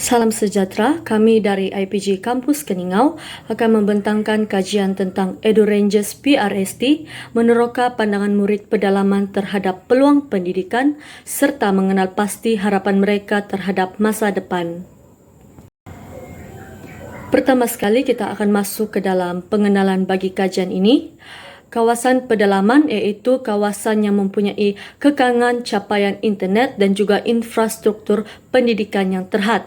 Salam sejahtera, kami dari IPJ Kampus Keningau akan membentangkan kajian tentang EduRangers PRST meneroka pandangan murid pedalaman terhadap peluang pendidikan serta mengenal pasti harapan mereka terhadap masa depan. Pertama sekali kita akan masuk ke dalam pengenalan bagi kajian ini. Kawasan pedalaman iaitu kawasan yang mempunyai kekangan capaian internet dan juga infrastruktur pendidikan yang terhad.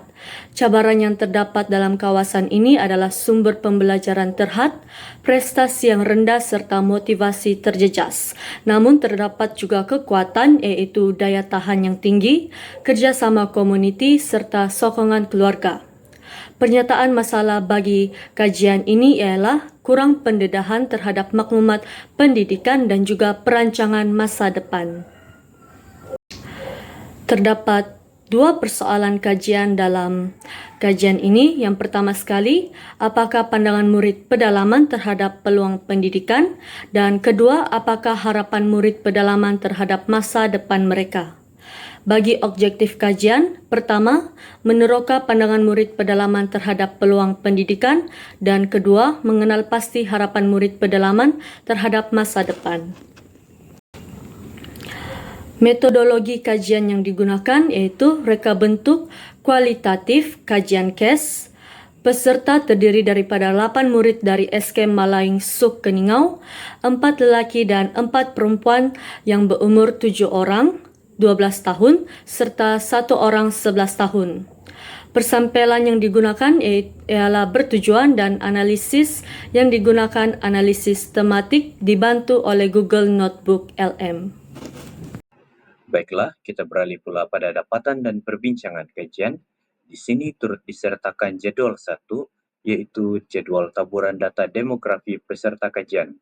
Cabaran yang terdapat dalam kawasan ini adalah sumber pembelajaran terhad, prestasi yang rendah serta motivasi terjejas. Namun terdapat juga kekuatan iaitu daya tahan yang tinggi, kerjasama komuniti serta sokongan keluarga. Pernyataan masalah bagi kajian ini ialah kurang pendedahan terhadap maklumat pendidikan dan juga perancangan masa depan. Terdapat dua persoalan kajian dalam kajian ini. Yang pertama sekali, apakah pandangan murid pedalaman terhadap peluang pendidikan? Dan kedua, apakah harapan murid pedalaman terhadap masa depan mereka? Bagi objektif kajian, pertama, meneroka pandangan murid pedalaman terhadap peluang pendidikan, dan kedua, mengenal pasti harapan murid pedalaman terhadap masa depan. Metodologi kajian yang digunakan iaitu reka bentuk kualitatif kajian case. Peserta terdiri daripada 8 murid dari SKM Malaing Suk Keningau, 4 lelaki dan 4 perempuan yang berumur 7 orang, 12 tahun, serta 1 orang 11 tahun. Persampelan yang digunakan ialah bertujuan dan analisis yang digunakan analisis tematik dibantu oleh Google Notebook LM. Baiklah, kita beralih pula pada dapatan dan perbincangan kajian. Di sini turut disertakan jadwal 1, yaitu jadwal taburan data demografi peserta kajian.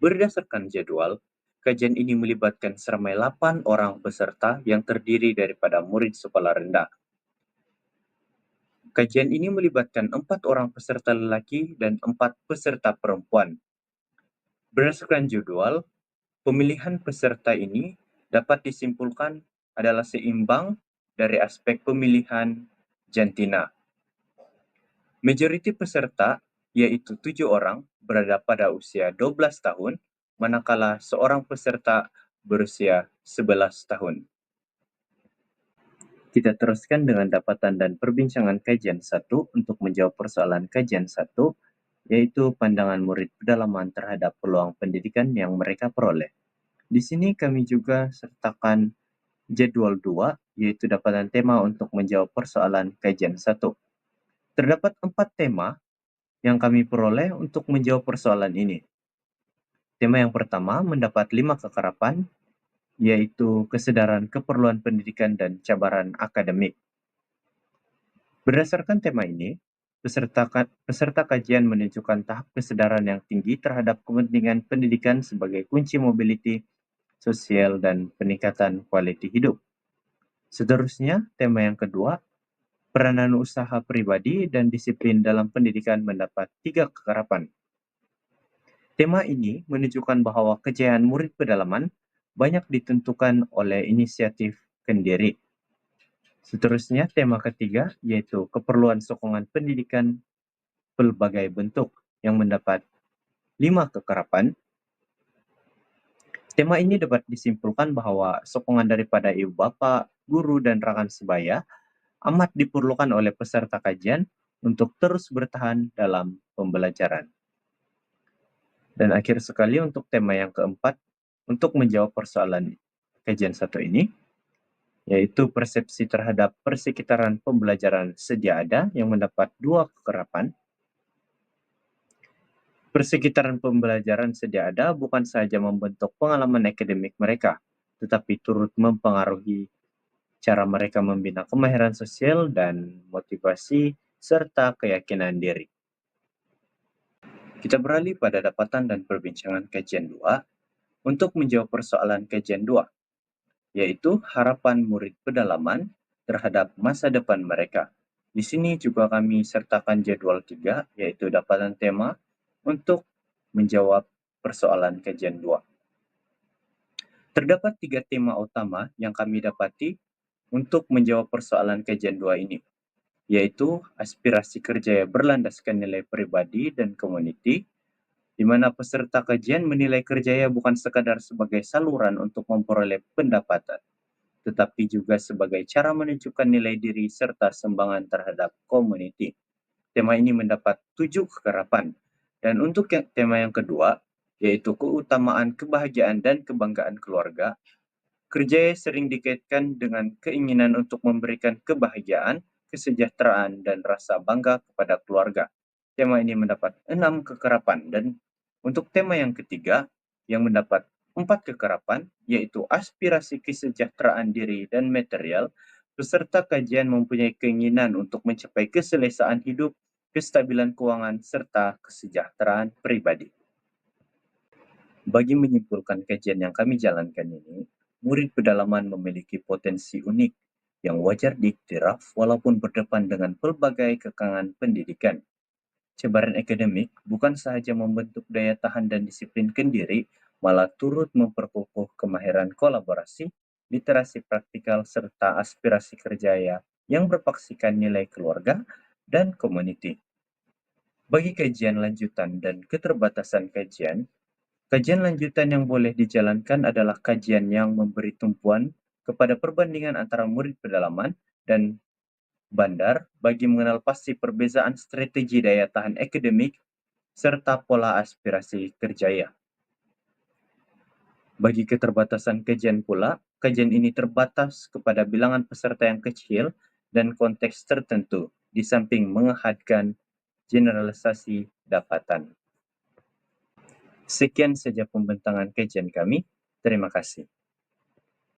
Berdasarkan jadwal, kajian ini melibatkan seramai 8 orang peserta yang terdiri daripada murid sekolah rendah. Kajian ini melibatkan 4 orang peserta lelaki dan 4 peserta perempuan. Berdasarkan jadwal, pemilihan peserta ini dapat disimpulkan adalah seimbang dari aspek pemilihan jantina. Majoriti peserta, yaitu 7 orang, berada pada usia 12 tahun, manakala seorang peserta berusia 11 tahun. Kita teruskan dengan dapatan dan perbincangan kajian 1 untuk menjawab persoalan kajian 1, yaitu pandangan murid pedalaman terhadap peluang pendidikan yang mereka peroleh. Di sini kami juga sertakan jadwal 2, yaitu dapatan tema untuk menjawab persoalan kajian 1. Terdapat 4 tema yang kami peroleh untuk menjawab persoalan ini. Tema yang pertama mendapat 5 kekerapan, yaitu kesadaran keperluan pendidikan dan cabaran akademik. Berdasarkan tema ini, peserta kajian menunjukkan tahap kesadaran yang tinggi terhadap kepentingan pendidikan sebagai kunci mobility sosial dan peningkatan kualiti hidup. Seterusnya, tema yang kedua, peranan usaha pribadi dan disiplin dalam pendidikan mendapat 3 kekerapan. Tema ini menunjukkan bahwa kejayaan murid pedalaman banyak ditentukan oleh inisiatif kendiri. Seterusnya, tema ketiga, yaitu keperluan sokongan pendidikan berbagai bentuk yang mendapat 5 kekerapan. Tema ini dapat disimpulkan bahwa sokongan daripada ibu bapa, guru, dan rekan sebaya amat diperlukan oleh peserta kajian untuk terus bertahan dalam pembelajaran. Dan akhir sekali untuk tema yang keempat, untuk menjawab persoalan kajian 1 ini, yaitu persepsi terhadap persekitaran pembelajaran sedia ada yang mendapat 2 kekerapan. Persekitaran pembelajaran sedia ada bukan saja membentuk pengalaman akademik mereka, tetapi turut mempengaruhi cara mereka membina kemahiran sosial dan motivasi serta keyakinan diri. Kita beralih pada dapatan dan perbincangan kajian 2 untuk menjawab persoalan kajian 2, yaitu harapan murid pedalaman terhadap masa depan mereka. Di sini juga kami sertakan jadwal 3, yaitu dapatan tema untuk menjawab persoalan kajian 2. Terdapat 3 tema utama yang kami dapati untuk menjawab persoalan kajian 2 ini. yaitu aspirasi kerja yang berlandaskan nilai pribadi dan komuniti, di mana peserta kajian menilai kerjaya bukan sekadar sebagai saluran untuk memperoleh pendapatan, tetapi juga sebagai cara menunjukkan nilai diri serta sumbangan terhadap komuniti. Tema ini mendapat 7 kekerapan. Dan untuk tema yang kedua, yaitu keutamaan kebahagiaan dan kebanggaan keluarga, kerjaya sering dikaitkan dengan keinginan untuk memberikan kebahagiaan, kesejahteraan, dan rasa bangga kepada keluarga. Tema ini mendapat 6 kekerapan. Dan untuk tema yang ketiga, yang mendapat 4 kekerapan, yaitu aspirasi kesejahteraan diri dan material, peserta kajian mempunyai keinginan untuk mencapai keselesaan hidup, kestabilan keuangan, serta kesejahteraan pribadi. Bagi menyimpulkan kajian yang kami jalankan ini, murid pedalaman memiliki potensi unik yang wajar diiktiraf walaupun berdepan dengan pelbagai kekangan pendidikan. Cabaran akademik bukan sahaja membentuk daya tahan dan disiplinkan diri, malah turut memperkokoh kemahiran kolaborasi, literasi praktikal, serta aspirasi kerjaya yang berpaksikan nilai keluarga dan komuniti. Bagi kajian lanjutan dan keterbatasan kajian, kajian lanjutan yang boleh dijalankan adalah kajian yang memberi tumpuan kepada perbandingan antara murid pedalaman dan bandar bagi mengenal pasti perbezaan strategi daya tahan akademik serta pola aspirasi kerjaya. Bagi keterbatasan kajian pula, kajian ini terbatas kepada bilangan peserta yang kecil dan konteks tertentu, di samping mengehadkan generalisasi dapatan. Sekian saja pembentangan kajian kami. Terima kasih.